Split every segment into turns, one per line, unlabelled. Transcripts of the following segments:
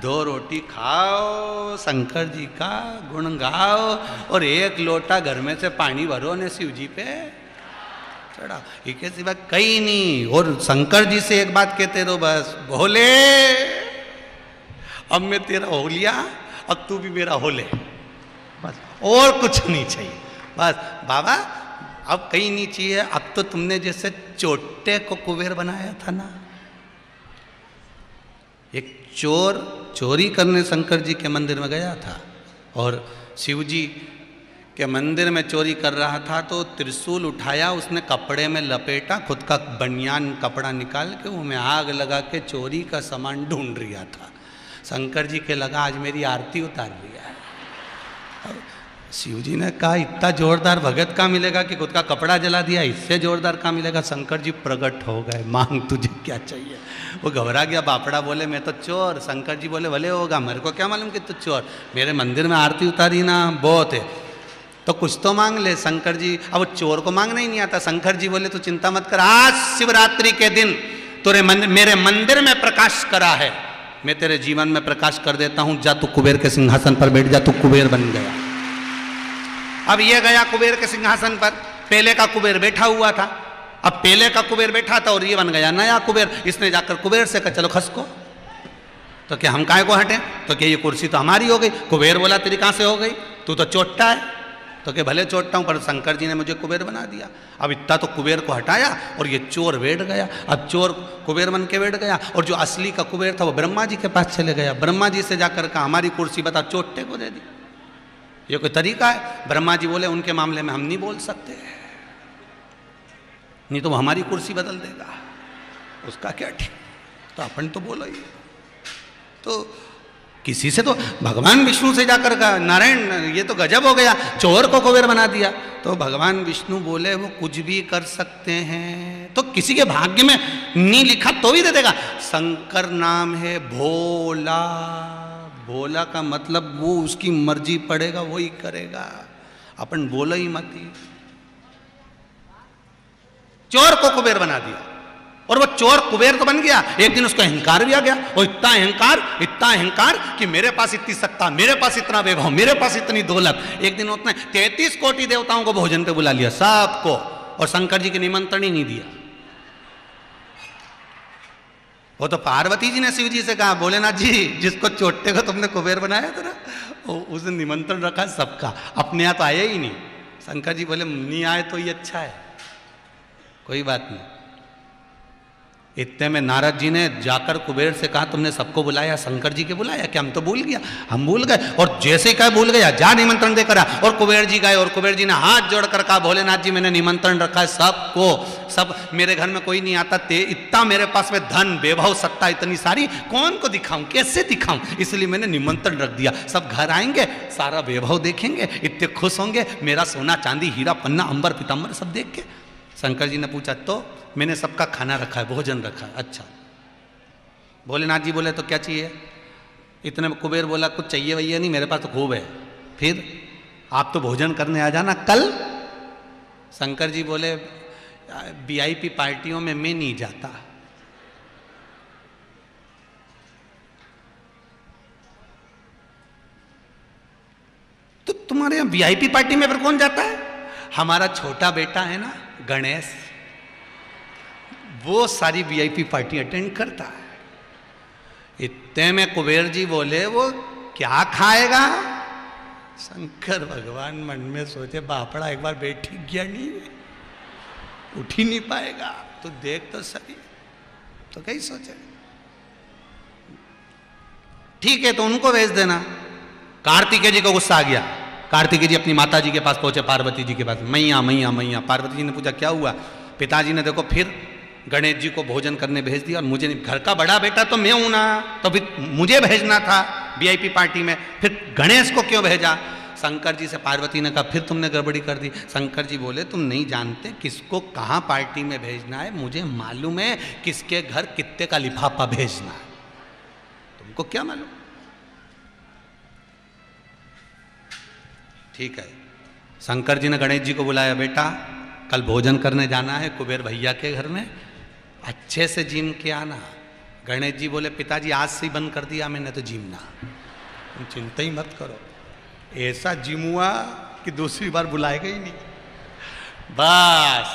2 रोटी खाओ, शंकर जी का गुण गाओ और 1 लोटा घर में से पानी भरो ने शिव जी पे चढ़ा। इसके सिवा कहीं नहीं। और शंकर जी से एक बात कहते रहो बस, भोले अब मैं तेरा हो लिया, अब तू भी मेरा हो ले, बस और कुछ नहीं चाहिए। बस बाबा अब कहीं नहीं चाहिए। अब तो तुमने जैसे चोटे को कुबेर बनाया था ना। एक चोर चोरी करने शंकर जी के मंदिर में गया था और शिव जी के मंदिर में चोरी कर रहा था, तो त्रिशूल उठाया, उसने कपड़े में लपेटा, खुद का बनियान कपड़ा निकाल के वो में आग लगा के चोरी का सामान ढूंढ रहा था। शंकर जी के लगा आज मेरी आरती उतार लिया है। शिव जी ने कहा इतना जोरदार भगत का मिलेगा कि खुद का कपड़ा जला दिया, इससे जोरदार का मिलेगा। शंकर जी प्रकट हो गए, मांग तुझे क्या चाहिए। वो घबरा गया, बापड़ा बोले मैं तो चोर। शंकर जी बोले भले होगा, मेरे को क्या मालूम कि तू चोर, मेरे मंदिर में आरती उतारी ना बहुत है, तो कुछ तो मांग ले। शंकर जी, अब चोर को मांगना ही नहीं आता। शंकर जी बोले तू चिंता मत कर, आज शिवरात्रि के दिन तुरे मेरे मंदिर में प्रकाश करा है, मैं तेरे जीवन में प्रकाश कर देता हूं, जा तू कुबेर के सिंहासन पर बैठ जा, तू कुबेर बन गया। अब ये गया कुबेर के सिंहासन पर, पहले का कुबेर बैठा हुआ था, अब पहले का कुबेर बैठा था और ये बन गया नया कुबेर। इसने जाकर कुबेर से कहा चलो खसको, तो क्या हम काहे को हटे, तो क्या ये कुर्सी तो हमारी हो गई। कुबेर बोला तेरी कहां से हो गई, तू तो चोट्टा है, तो क्या भले चोट्टा हूं पर शंकर जी ने मुझे कुबेर बना दिया। अब इतना तो कुबेर को हटाया और ये चोर बैठ गया। अब चोर कुबेर बन के बैठ गया और जो असली का कुबेर था वो ब्रह्मा जी के पास चले गया। ब्रह्मा जी से जाकर कहा हमारी कुर्सी बता, चोट्टे को दे दी, ये कोई तरीका है। ब्रह्मा जी बोले उनके मामले में हम नहीं बोल सकते, नहीं तो वो हमारी कुर्सी बदल देगा, उसका क्या ठीक, तो अपन तो बोलो ही। तो किसी से तो भगवान विष्णु से जाकर कहा नारायण ये तो गजब हो गया, चोर को कुबेर बना दिया। तो भगवान विष्णु बोले वो कुछ भी कर सकते हैं, तो किसी के भाग्य में नहीं लिखा तो भी दे देगा। शंकर नाम है भोला, भोला का मतलब वो उसकी मर्जी पड़ेगा वही करेगा, अपन बोलो ही मत। चोर को कुबेर बना दिया और वो चोर कुबेर तो बन गया, एक दिन उसको अहंकार भी आ गया। और इतना अहंकार कि मेरे पास इतनी सत्ता, मेरे पास इतना वैभव, मेरे पास इतनी दौलत। एक दिन उसने 33 कोटि देवताओं को भोजन पे बुला लिया सबको, और शंकर जी के निमंत्रण ही नहीं दिया। वो तो पार्वती जी ने शिव जी से कहा भोलेनाथ जी जिसको चोटे को तुमने कुबेर बनाया था ना, उसने निमंत्रण रखा सबका, अपने यहाँ तो आया ही नहीं। शंकर जी बोले नहीं आए तो ये अच्छा है, कोई बात नहीं। इतने में नारद जी ने जाकर कुबेर से कहा तुमने सबको बुलाया, शंकर जी के बुलाया क्या, हम तो भूल गया, हम भूल गए। और जैसे कहा भूल गया, जा निमंत्रण देकर आ। और कुबेर जी गए और कुबेर जी ने हाथ जोड़कर कहा भोलेनाथ जी मैंने निमंत्रण रखा है सबको, सब मेरे घर में कोई नहीं आता, इतना मेरे पास में धन वैभव सत्ता इतनी सारी, कौन को दिखाऊं, कैसे दिखाऊं, इसलिए मैंने निमंत्रण रख दिया। सब घर आएंगे, सारा वैभव देखेंगे, इतने खुश होंगे, मेरा सोना चांदी हीरा पन्ना अंबर पीताम्बर सब देख के। शंकर जी ने पूछा तो मैंने सबका खाना रखा है, भोजन रखा है। अच्छा। भोलेनाथ जी बोले तो क्या चाहिए, इतने में कुबेर बोला कुछ चाहिए भैया नहीं, मेरे पास तो खूब है। फिर आप तो भोजन करने आ जाना कल। शंकर जी बोले वीआईपी पार्टियों में मैं नहीं जाता। तो तुम्हारे यहां वीआईपी पार्टी में फिर कौन जाता है, हमारा छोटा बेटा है ना गणेश, वो सारी वीआईपी पार्टी अटेंड करता है। इतने में कुबेर जी बोले वो क्या खाएगा। शंकर भगवान मन में सोचे बापड़ा एक बार बैठ ही गया नहीं, उठ ही नहीं पाएगा, तो देख तो सही। तो कहीं सोचे ठीक है तो उनको भेज देना। कार्तिकेय जी को गुस्सा आ गया। कार्तिकेय जी अपनी माता जी के पास पहुंचे, पार्वती जी के पास, मैया मैया मैया। पार्वती जी ने पूछा क्या हुआ। पिताजी ने देखो फिर गणेश जी को भोजन करने भेज दिया, और मुझे घर का बड़ा बेटा तो मैं हूं ना, तो फिर मुझे भेजना था वीआईपी पार्टी में, फिर गणेश को क्यों भेजा। शंकर जी से पार्वती ने कहा फिर तुमने गड़बड़ी कर दी। शंकर जी बोले तुम नहीं जानते किसको कहाँ पार्टी में भेजना है, मुझे मालूम है किसके घर कितने का लिफाफा भेजना है, तुमको क्या मालूम। ठीक है। शंकर जी ने गणेश जी को बुलाया, बेटा कल भोजन करने जाना है कुबेर भैया के घर में, अच्छे से जिम के आना, गणेश जी बोले पिताजी आज से ही बंद कर दिया मैंने तो जिमना, तुम चिंता ही मत करो। ऐसा जिम हुआ कि दूसरी बार बुलाएगा ही नहीं। बस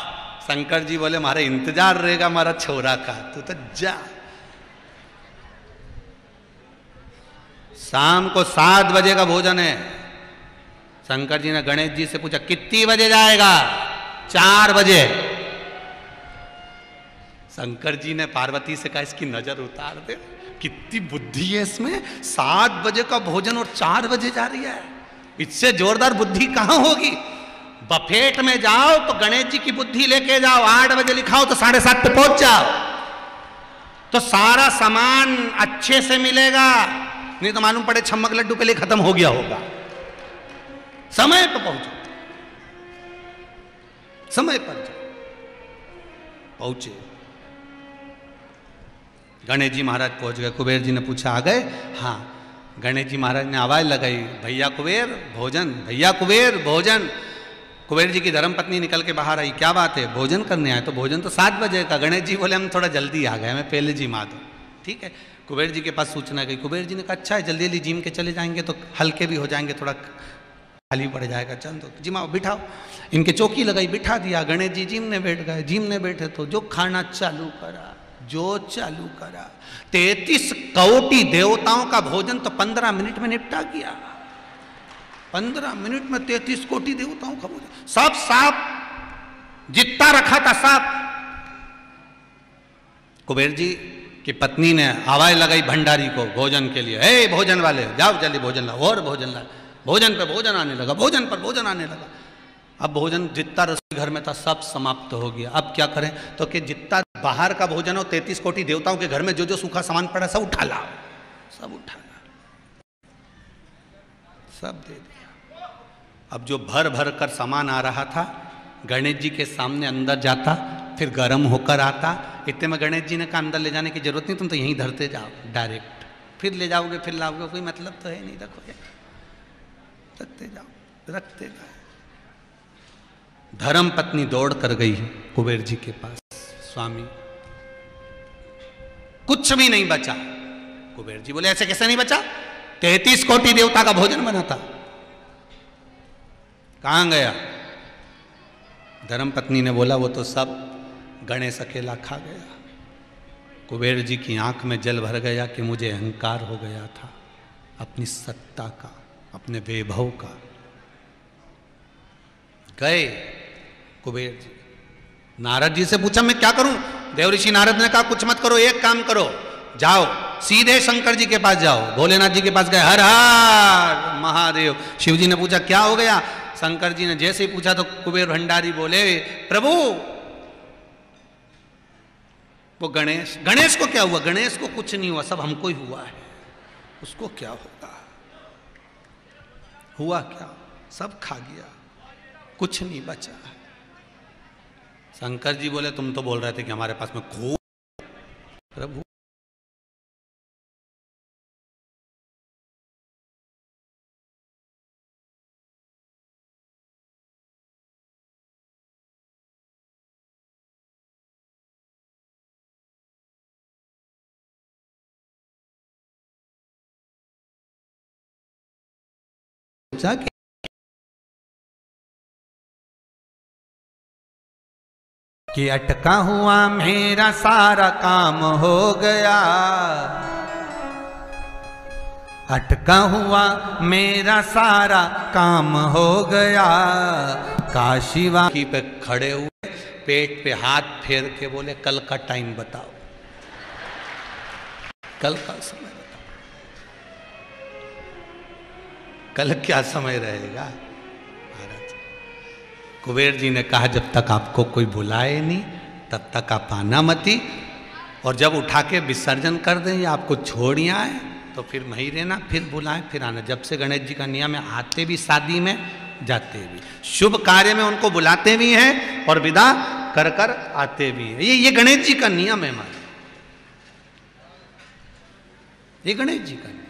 शंकर जी बोले हमारे इंतजार रहेगा हमारा छोरा का, तू तो जा। शाम को 7 बजे का भोजन है। शंकर जी ने गणेश जी से पूछा कितनी बजे जाएगा? 4 बजे। शंकर जी ने पार्वती से कहा इसकी नजर उतार दे, कितनी बुद्धि है इसमें, 7 बजे का भोजन और 4 बजे जा रही है, इससे जोरदार बुद्धि कहां होगी। बफेट में जाओ तो गणेश जी की बुद्धि लेके जाओ, 8 बजे लिखाओ तो 7:30 पे पहुंच जाओ, तो सारा सामान अच्छे से मिलेगा। नहीं तो मालूम पड़े छम्मक लड्डू के लिए खत्म हो गया होगा। समय पर पहुंचो, समय पर जाओ। पहुंचे, गणेश जी महाराज पहुंच गए। कुबेर जी ने पूछा आ गए? हाँ। गणेश जी महाराज ने आवाज लगाई भैया कुबेर भोजन, भैया कुबेर भोजन। कुबेर जी की धर्मपत्नी निकल के बाहर आई, क्या बात है भोजन करने आए? तो भोजन तो 7 बजे का। गणेश जी बोले हम थोड़ा जल्दी आ गए, मैं पहले जिमा दूं। ठीक है, कुबेर जी के पास सूचना गई। कुबेर जी ने कहा अच्छा है, जल्दी जल्दी जिम के चले जाएंगे तो हल्के भी हो जाएंगे, थोड़ा खाली पड़ जाएगा, चल तो जिमाओ, बिठाओ। इनके चौकी लगाई, बिठा दिया। गणेश जी जिम ने बैठ गए। जिम ने बैठे तो जो खाना चालू करा, जो चालू करा, 33 कोटि देवताओं का भोजन तो 15 मिनट में निपटा गया। 15 मिनट में 33 कोटि देवताओं का भोजन, सब साफ, जितना रखा था साफ। कुबेर जी की पत्नी ने आवाज लगाई भंडारी को भोजन के लिए, हे भोजन वाले जाओ जल्दी भोजन लाओ, और भोजन लाओ। भोजन पे भोजन आने लगा, भोजन पर भोजन आने लगा। अब भोजन जितना रसोई घर में था सब समाप्त हो गया। अब क्या करें? तो कि जितना बाहर का भोजन हो, 33 कोटि देवताओं के घर में जो जो सूखा सामान पड़ा सब उठा लाओ, सब उठा लाओ, सब दे दिया। अब जो भर भर कर सामान आ रहा था गणेश जी के सामने अंदर जाता, फिर गर्म होकर आता। इतने में गणेश जी ने कहा अंदर ले जाने की जरूरत नहीं, तुम तो यहीं धरते जाओ डायरेक्ट, फिर ले जाओगे फिर लाओगे, कोई मतलब तो है नहीं, रखोगे, रखते जाओ, रखते जाओ। धर्म पत्नी दौड़ कर गई कुबेर जी के पास, स्वामी कुछ भी नहीं बचा। कुबेर जी बोले ऐसे कैसे नहीं बचा? 33 कोटि देवता का भोजन बना था, कहां गया? धर्म पत्नी ने बोला वो तो सब गणेश अकेला खा गया। कुबेर जी की आंख में जल भर गया कि मुझे अहंकार हो गया था अपनी सत्ता का, अपने वैभव का। गए कुबेर जी, नारद जी से पूछा मैं क्या करूं? देवऋषि नारद ने कहा कुछ मत करो, एक काम करो, जाओ सीधे शंकर जी के पास जाओ। भोलेनाथ जी के पास गए, हर हर महादेव। शिव जी ने पूछा क्या हो गया? शंकर जी ने जैसे ही पूछा तो कुबेर भंडारी बोले प्रभु वो गणेश, गणेश को क्या हुआ? गणेश को कुछ नहीं हुआ, सब हमको ही हुआ है, उसको क्या होगा? हुआ क्या? सब खा गया, कुछ नहीं बचा। शंकर जी बोले तुम तो बोल रहे थे कि हमारे पास में खूब, प्रभु जाके कि अटका हुआ मेरा सारा काम हो गया, अटका हुआ मेरा सारा काम हो गया। काशीवासी पे खड़े हुए, पेट पे हाथ फेर के बोले कल का टाइम बताओ, कल का समय बताओ, कल क्या समय रहेगा? कुबेर जी ने कहा जब तक आपको कोई बुलाए नहीं तब तक आप आना मती, और जब उठा के विसर्जन कर दें या आपको छोड़ आए तो फिर वहीं रहना, फिर बुलाएं फिर आना। जब से गणेश जी का नियम है, आते भी शादी में जाते भी, शुभ कार्य में उनको बुलाते भी हैं और विदा कर कर आते भी हैं। ये गणेश जी का नियम है हमारा, ये गणेश जी का नियम।